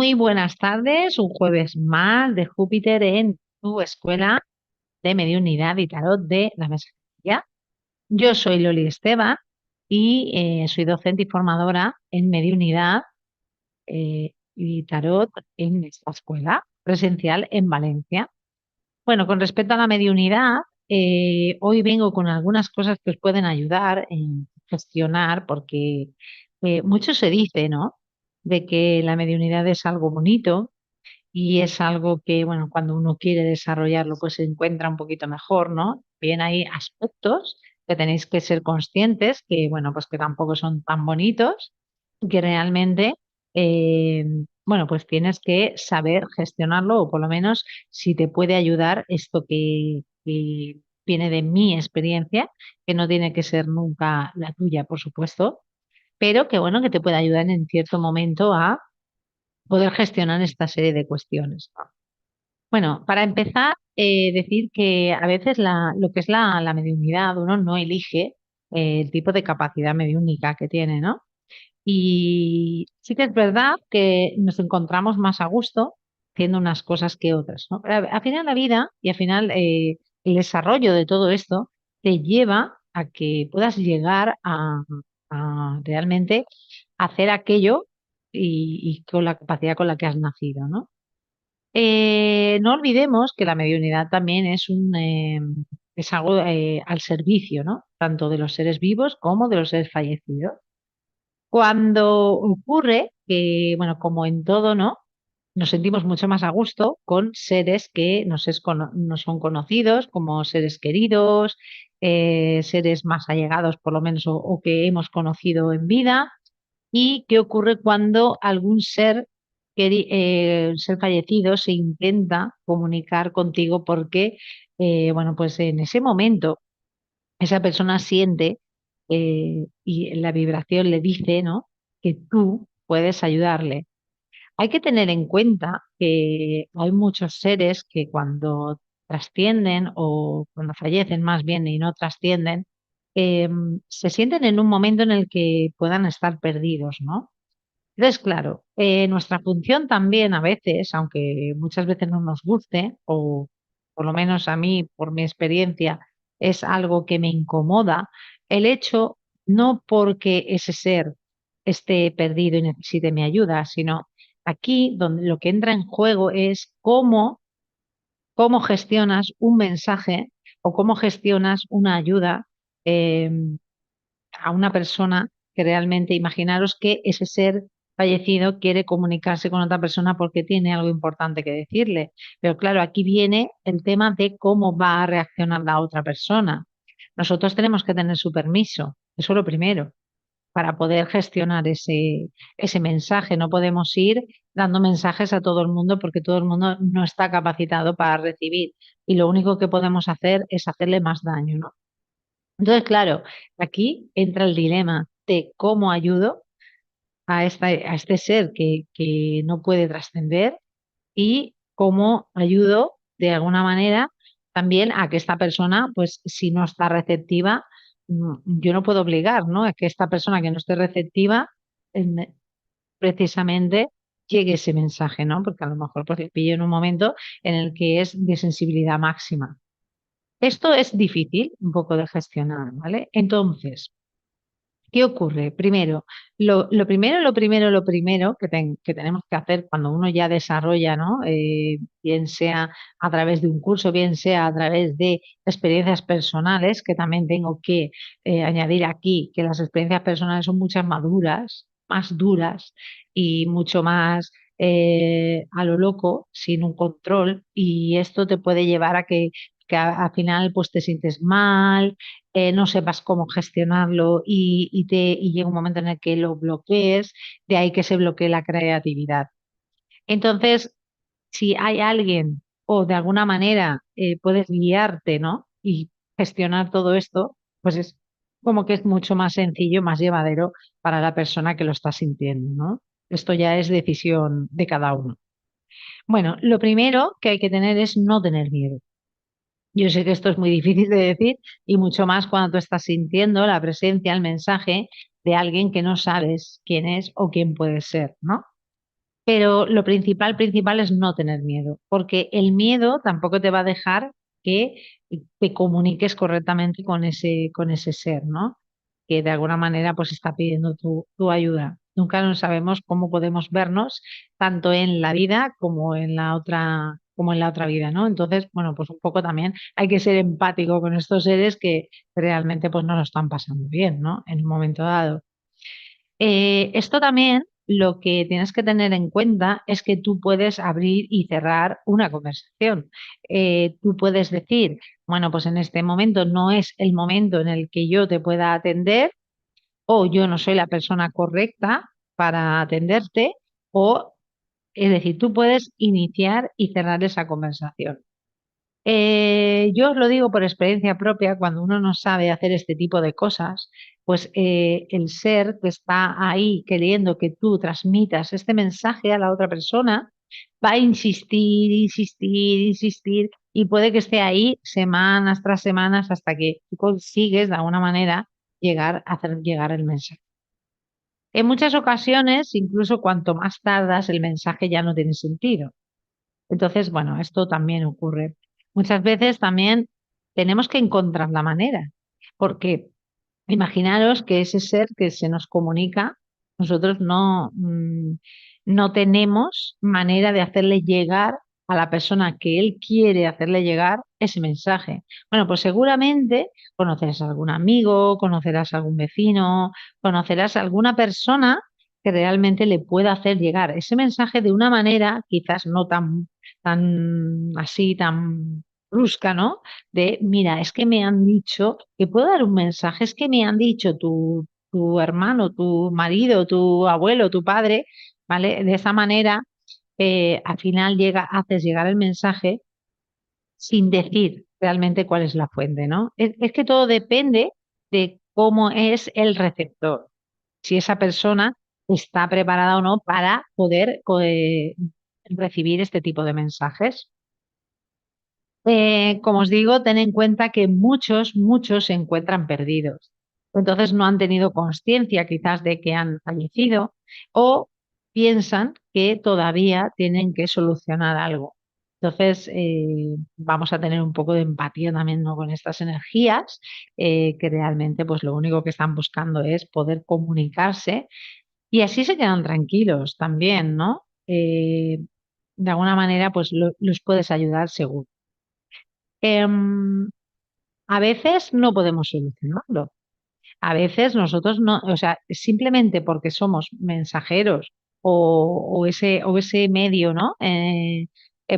Muy buenas tardes, un jueves más de Júpiter en tu escuela de mediunidad y tarot de la Mensajería. Yo soy Loli Esteban y soy docente y formadora en mediunidad y tarot en esta escuela presencial en Valencia. Bueno, con respecto a la mediunidad, hoy vengo con algunas cosas que os pueden ayudar en gestionar, porque mucho se dice, ¿no? De que la mediunidad es algo bonito y es algo que, bueno, cuando uno quiere desarrollarlo, pues se encuentra un poquito mejor, ¿no? Bien, hay aspectos que tenéis que ser conscientes que, bueno, pues que tampoco son tan bonitos, y que realmente, eh, bueno, pues tienes que saber gestionarlo o por lo menos si te puede ayudar esto que viene de mi experiencia, que no tiene que ser nunca la tuya, por supuesto, pero que, bueno, que te puede ayudar en cierto momento a poder gestionar esta serie de cuestiones. Bueno, para empezar, decir que a veces lo que es la mediunidad, uno no elige el tipo de capacidad mediúnica que tiene, ¿no? Y sí que es verdad que nos encontramos más a gusto haciendo unas cosas que otras, ¿no? Pero al final la vida y al final el desarrollo de todo esto te lleva a que puedas llegar a realmente hacer aquello y con la capacidad con la que has nacido, ¿no? No olvidemos que la mediunidad también es algo al servicio, ¿no? Tanto de los seres vivos como de los seres fallecidos. Cuando ocurre que, bueno, como en todo, ¿no? Nos sentimos mucho más a gusto con seres que nos son conocidos, como seres queridos, seres más allegados, por lo menos, o que hemos conocido en vida. ¿Y qué ocurre cuando algún ser fallecido se intenta comunicar contigo porque, bueno, pues en ese momento esa persona siente y la vibración le dice, ¿no? Que tú puedes ayudarle. Hay que tener en cuenta que hay muchos seres que cuando trascienden o cuando fallecen más bien y no trascienden, eh, se sienten en un momento en el que puedan estar perdidos, ¿no? Entonces, claro, nuestra función también a veces, aunque muchas veces no nos guste, o por lo menos a mí, por mi experiencia, es algo que me incomoda, el hecho, no porque ese ser esté perdido y necesite mi ayuda, sino aquí donde lo que entra en juego es cómo gestionas un mensaje o cómo gestionas una ayuda eh, a una persona que realmente imaginaros que ese ser fallecido quiere comunicarse con otra persona porque tiene algo importante que decirle. Pero claro, aquí viene el tema de cómo va a reaccionar la otra persona. Nosotros tenemos que tener su permiso, eso es lo primero, para poder gestionar ese mensaje. No podemos ir dando mensajes a todo el mundo porque todo el mundo no está capacitado para recibir y lo único que podemos hacer es hacerle más daño, ¿no? Entonces, claro, aquí entra el dilema de cómo ayudo a este ser que no puede trascender y cómo ayudo de alguna manera también a que esta persona, pues si no está receptiva, yo no puedo obligar, ¿no? A que esta persona que no esté receptiva, precisamente llegue ese mensaje, ¿no? Porque a lo mejor pues, le pillo en un momento en el que es de sensibilidad máxima. Esto es difícil un poco de gestionar, ¿vale? Entonces, ¿qué ocurre? Primero, lo primero que tenemos que hacer cuando uno ya desarrolla, ¿no? Bien sea a través de un curso, bien sea a través de experiencias personales, que también tengo que añadir aquí que las experiencias personales son muchas maduras, más duras y mucho más a lo loco, sin un control, y esto te puede llevar a que al final pues te sientes mal, no sepas cómo gestionarlo y llega un momento en el que lo bloquees, de ahí que se bloquee la creatividad. Entonces, si hay alguien o de alguna manera puedes guiarte, ¿no? Y gestionar todo esto, pues es como que es mucho más sencillo, más llevadero para la persona que lo está sintiendo, ¿no? Esto ya es decisión de cada uno. Bueno, lo primero que hay que tener es no tener miedo. Yo sé que esto es muy difícil de decir y mucho más cuando tú estás sintiendo la presencia, el mensaje de alguien que no sabes quién es o quién puede ser, ¿no? Pero lo principal es no tener miedo, porque el miedo tampoco te va a dejar que te comuniques correctamente con ese ser, ¿no? Que de alguna manera pues está pidiendo tu ayuda. Nunca no sabemos cómo podemos vernos, tanto en la vida como en la otra vida, ¿no? Entonces, bueno, pues un poco también hay que ser empático con estos seres que realmente pues no lo están pasando bien, ¿no? En un momento dado. Esto también lo que tienes que tener en cuenta es que tú puedes abrir y cerrar una conversación. Tú puedes decir, bueno, pues en este momento no es el momento en el que yo te pueda atender o yo no soy la persona correcta para atenderte o, es decir, tú puedes iniciar y cerrar esa conversación. Yo os lo digo por experiencia propia, cuando uno no sabe hacer este tipo de cosas, pues el ser que está ahí queriendo que tú transmitas este mensaje a la otra persona va a insistir, insistir, insistir y puede que esté ahí semanas tras semanas hasta que tú consigues de alguna manera llegar a hacer llegar el mensaje. En muchas ocasiones, incluso cuanto más tardas, el mensaje ya no tiene sentido. Entonces, bueno, esto también ocurre. Muchas veces también tenemos que encontrar la manera, porque imaginaros que ese ser que se nos comunica, nosotros no tenemos manera de hacerle llegar a la persona que él quiere hacerle llegar ese mensaje. Bueno, pues seguramente conocerás a algún amigo, conocerás a algún vecino, conocerás a alguna persona que realmente le pueda hacer llegar ese mensaje de una manera quizás no tan así, tan brusca, ¿no? De, mira, es que me han dicho, que puedo dar un mensaje, es que me han dicho tu hermano, tu marido, tu abuelo, tu padre, ¿vale? De esa manera, al final haces llegar el mensaje sin decir realmente cuál es la fuente, ¿no? Es que todo depende de cómo es el receptor, si esa persona está preparada o no para poder recibir este tipo de mensajes. Como os digo, ten en cuenta que muchos se encuentran perdidos. Entonces no han tenido conciencia quizás de que han fallecido o piensan que todavía tienen que solucionar algo. Entonces vamos a tener un poco de empatía también, ¿no? Con estas energías que realmente pues lo único que están buscando es poder comunicarse y así se quedan tranquilos también, ¿no? De alguna manera pues los puedes ayudar seguro. Em, a veces no podemos solucionarlo. A veces nosotros no, o sea, simplemente porque somos mensajeros o ese medio, ¿no?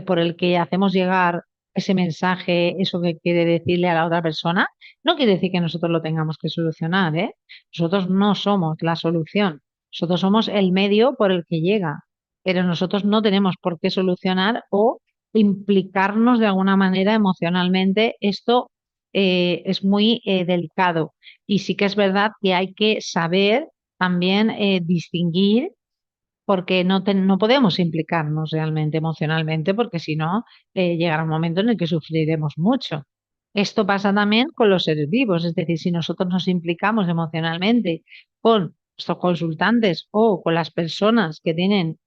Por el que hacemos llegar ese mensaje, eso que quiere decirle a la otra persona, no quiere decir que nosotros lo tengamos que solucionar, ¿eh? Nosotros no somos la solución. Nosotros somos el medio por el que llega, pero nosotros no tenemos por qué solucionar o implicarnos de alguna manera emocionalmente. Esto es muy delicado. Y sí que es verdad que hay que saber también distinguir, porque no podemos implicarnos realmente emocionalmente, porque si no, llegará un momento en el que sufriremos mucho. Esto pasa también con los seres vivos, es decir, si nosotros nos implicamos emocionalmente con nuestros consultantes o con las personas que tienen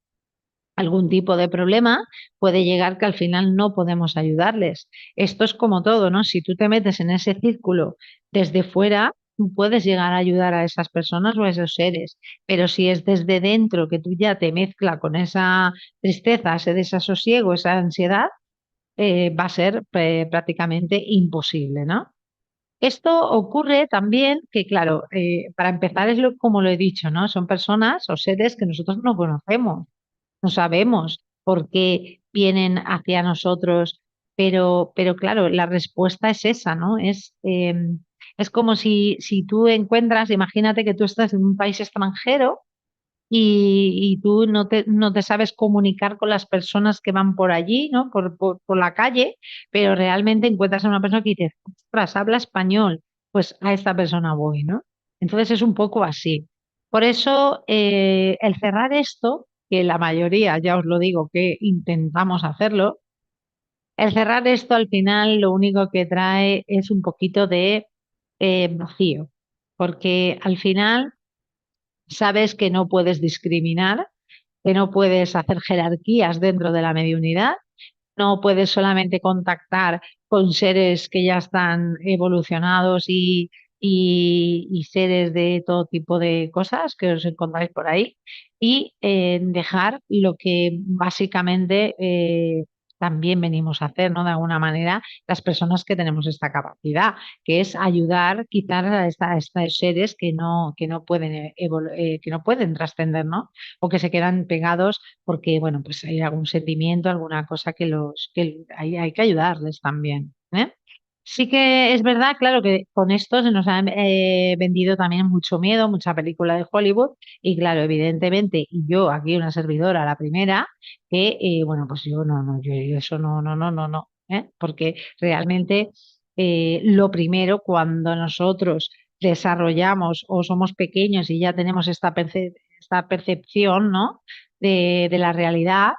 algún tipo de problema, puede llegar que al final no podemos ayudarles. Esto es como todo, ¿no? Si tú te metes en ese círculo desde fuera, tú puedes llegar a ayudar a esas personas o a esos seres, pero si es desde dentro que tú ya te mezcla con esa tristeza, ese desasosiego, esa ansiedad, va a ser prácticamente imposible, ¿no? Esto ocurre también que, claro, para empezar como lo he dicho, ¿no? Son personas o seres que nosotros no conocemos. No sabemos por qué vienen hacia nosotros, pero claro, la respuesta es esa, ¿no? Es como si tú encuentras, imagínate que tú estás en un país extranjero y tú no te sabes comunicar con las personas que van por allí, ¿no? Por la calle, pero realmente encuentras a una persona que dices, ostras, habla español, pues a esta persona voy, ¿no? Entonces es un poco así. Por eso, el cerrar esto, que la mayoría, ya os lo digo, que intentamos hacerlo, el cerrar esto al final lo único que trae es un poquito de vacío, porque al final sabes que no puedes discriminar, que no puedes hacer jerarquías dentro de la mediunidad, no puedes solamente contactar con seres que ya están evolucionados y seres de todo tipo de cosas que os encontráis por ahí y dejar lo que básicamente también venimos a hacer, ¿no? De alguna manera, las personas que tenemos esta capacidad, que es ayudar quizás a estos seres que no pueden, que no pueden trascender, ¿no? O que se quedan pegados porque, bueno, pues hay algún sentimiento, alguna cosa que hay que ayudarles también, ¿eh? Sí que es verdad, claro, que con esto se nos ha vendido también mucho miedo, mucha película de Hollywood, y claro, evidentemente, y yo aquí una servidora, la primera, que, bueno, pues yo yo eso no, ¿eh? Porque realmente lo primero, cuando nosotros desarrollamos o somos pequeños y ya tenemos esta percepción, ¿no? De la realidad,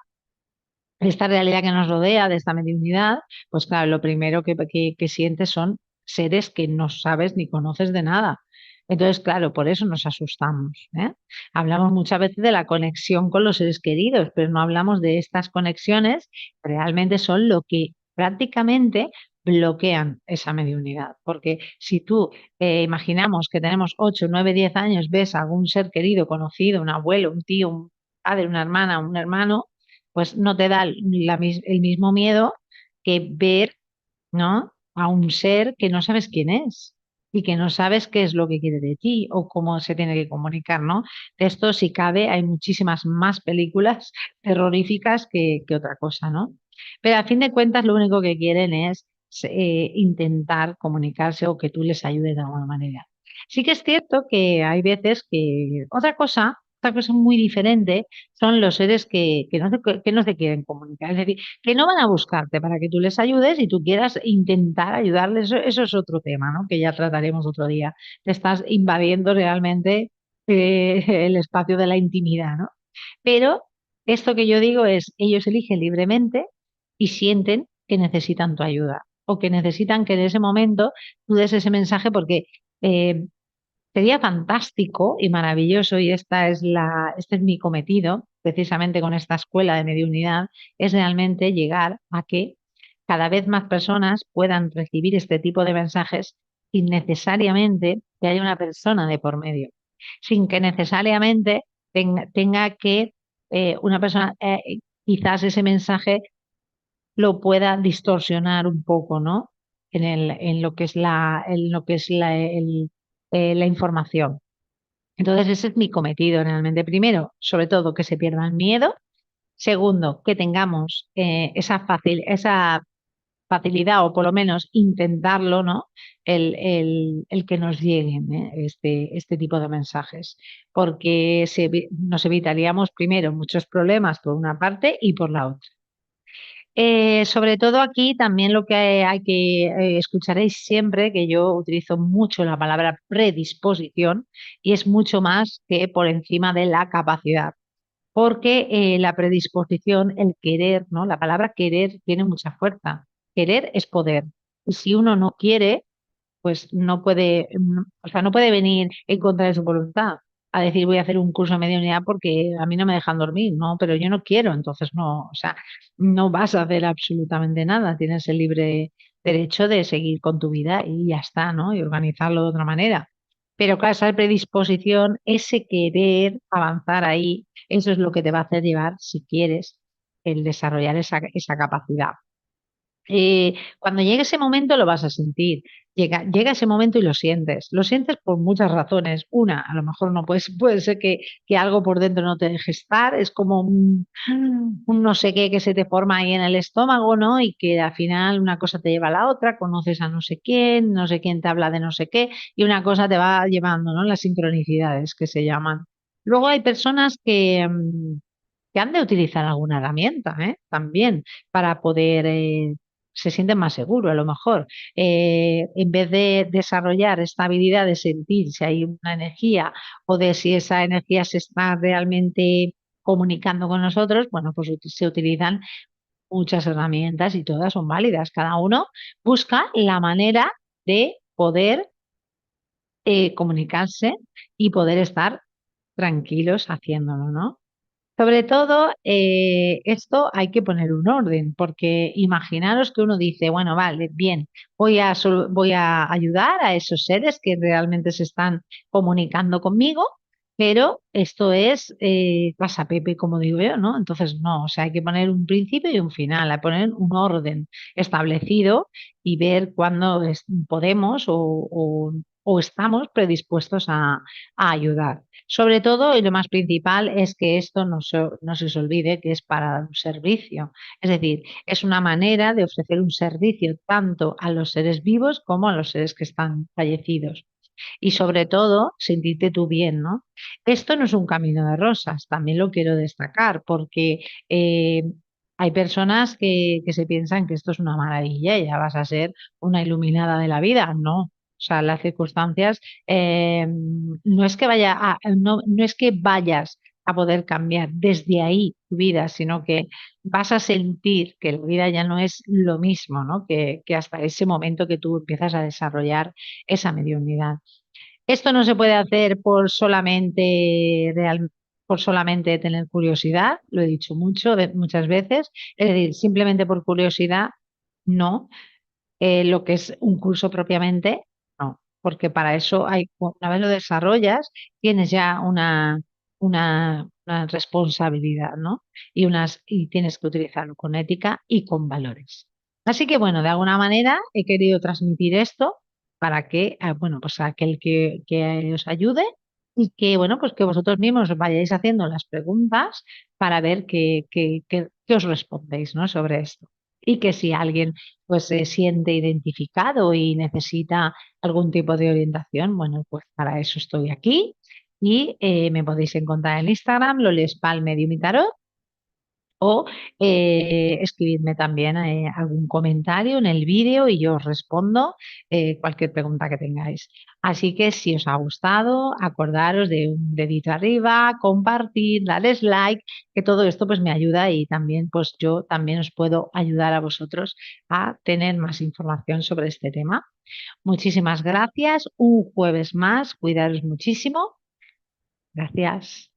de esta realidad que nos rodea, de esta mediunidad, pues claro, lo primero que sientes son seres que no sabes ni conoces de nada. Entonces, claro, por eso nos asustamos, ¿eh? Hablamos muchas veces de la conexión con los seres queridos, pero no hablamos de estas conexiones que realmente son lo que prácticamente bloquean esa mediunidad. Porque si tú imaginamos que tenemos 8, 9, 10 años, ves a algún ser querido, conocido, un abuelo, un tío, un padre, una hermana, un hermano, pues no te da el mismo miedo que ver, ¿no? A un ser que no sabes quién es y que no sabes qué es lo que quiere de ti o cómo se tiene que comunicar, ¿no? De esto, si cabe, hay muchísimas más películas terroríficas que otra cosa, ¿no? Pero a fin de cuentas, lo único que quieren es intentar comunicarse o que tú les ayudes de alguna manera. Sí que es cierto que hay veces que otra cosa muy diferente son los seres que no se quieren comunicar. Es decir, que no van a buscarte para que tú les ayudes y tú quieras intentar ayudarles. Eso es otro tema, ¿no? Que ya trataremos otro día. Te estás invadiendo realmente el espacio de la intimidad, ¿no? Pero esto que yo digo es, ellos eligen libremente y sienten que necesitan tu ayuda o que necesitan que en ese momento tú des ese mensaje porque eh, sería fantástico y maravilloso, y este es mi cometido, precisamente con esta escuela de mediunidad, es realmente llegar a que cada vez más personas puedan recibir este tipo de mensajes sin necesariamente que haya una persona de por medio, sin que necesariamente tenga que una persona, quizás ese mensaje lo pueda distorsionar un poco, ¿no? En lo que es en lo que es la información. Entonces, ese es mi cometido realmente. Primero, sobre todo, que se pierda el miedo. Segundo, que tengamos esa facilidad o por lo menos intentarlo, ¿no? El que nos lleguen este tipo de mensajes, porque nos evitaríamos primero muchos problemas por una parte y por la otra. Sobre todo aquí también lo que hay que escucharéis siempre que yo utilizo mucho la palabra predisposición y es mucho más que por encima de la capacidad, porque la predisposición, el querer, ¿no? La palabra querer tiene mucha fuerza. Querer es poder. Y si uno no quiere, pues no puede, o sea, no puede venir en contra de su voluntad a decir voy a hacer un curso de mediunidad porque a mí no me dejan dormir, no, pero yo no quiero, entonces no, o sea, no vas a hacer absolutamente nada, tienes el libre derecho de seguir con tu vida y ya está, ¿no? Y organizarlo de otra manera. Pero claro, esa predisposición, ese querer avanzar ahí, eso es lo que te va a hacer llevar, si quieres, el desarrollar esa capacidad. Cuando llegue ese momento lo vas a sentir. Llega ese momento y lo sientes. Lo sientes por muchas razones. Una, a lo mejor no puede ser que algo por dentro no te deje estar. Es como un no sé qué que se te forma ahí en el estómago, ¿no? Y que al final una cosa te lleva a la otra. Conoces a no sé quién te habla de no sé qué, y una cosa te va llevando, ¿no? Las sincronicidades que se llaman. Luego hay personas que han de utilizar alguna herramienta, ¿eh? También para poder se sienten más seguros, a lo mejor. En vez de desarrollar esta habilidad de sentir si hay una energía o de si esa energía se está realmente comunicando con nosotros, bueno, pues se utilizan muchas herramientas y todas son válidas. Cada uno busca la manera de poder comunicarse y poder estar tranquilos haciéndolo, ¿no? Sobre todo, esto hay que poner un orden, porque imaginaros que uno dice, bueno, vale, bien, voy a ayudar a esos seres que realmente se están comunicando conmigo, pero esto es casa Pepe, como digo yo, ¿no? Entonces, no, o sea, hay que poner un principio y un final, hay que poner un orden establecido y ver cuándo podemos o estamos predispuestos a ayudar. Sobre todo, y lo más principal es que esto no se os olvide que es para dar un servicio. Es decir, es una manera de ofrecer un servicio tanto a los seres vivos como a los seres que están fallecidos. Y sobre todo, sentirte tú bien, ¿no? Esto no es un camino de rosas, también lo quiero destacar, porque hay personas que se piensan que esto es una maravilla y ya vas a ser una iluminada de la vida. No. O sea, las circunstancias no es que no es que vayas a poder cambiar desde ahí tu vida, sino que vas a sentir que la vida ya no es lo mismo, ¿no? Que hasta ese momento que tú empiezas a desarrollar esa mediunidad. Esto no se puede hacer por solamente tener curiosidad, lo he dicho muchas veces, es decir, simplemente por curiosidad, no. Lo que es un curso propiamente, no, porque para eso una vez lo desarrollas, tienes ya una responsabilidad, ¿no? Y tienes que utilizarlo con ética y con valores. Así que bueno, de alguna manera he querido transmitir esto para que, bueno, pues aquel que os ayude y que, bueno, pues que vosotros mismos os vayáis haciendo las preguntas para ver qué os respondéis, ¿no? Sobre esto. Y que si alguien pues se siente identificado y necesita algún tipo de orientación, bueno, pues para eso estoy aquí y me podéis encontrar en Instagram, Lolespal Medium y Tarot, o escribidme también algún comentario en el vídeo y yo os respondo cualquier pregunta que tengáis. Así que si os ha gustado, acordaros de un dedito arriba, compartir, darles like, que todo esto pues me ayuda y también pues yo también os puedo ayudar a vosotros a tener más información sobre este tema. Muchísimas gracias. Un jueves más. Cuidaros muchísimo. Gracias.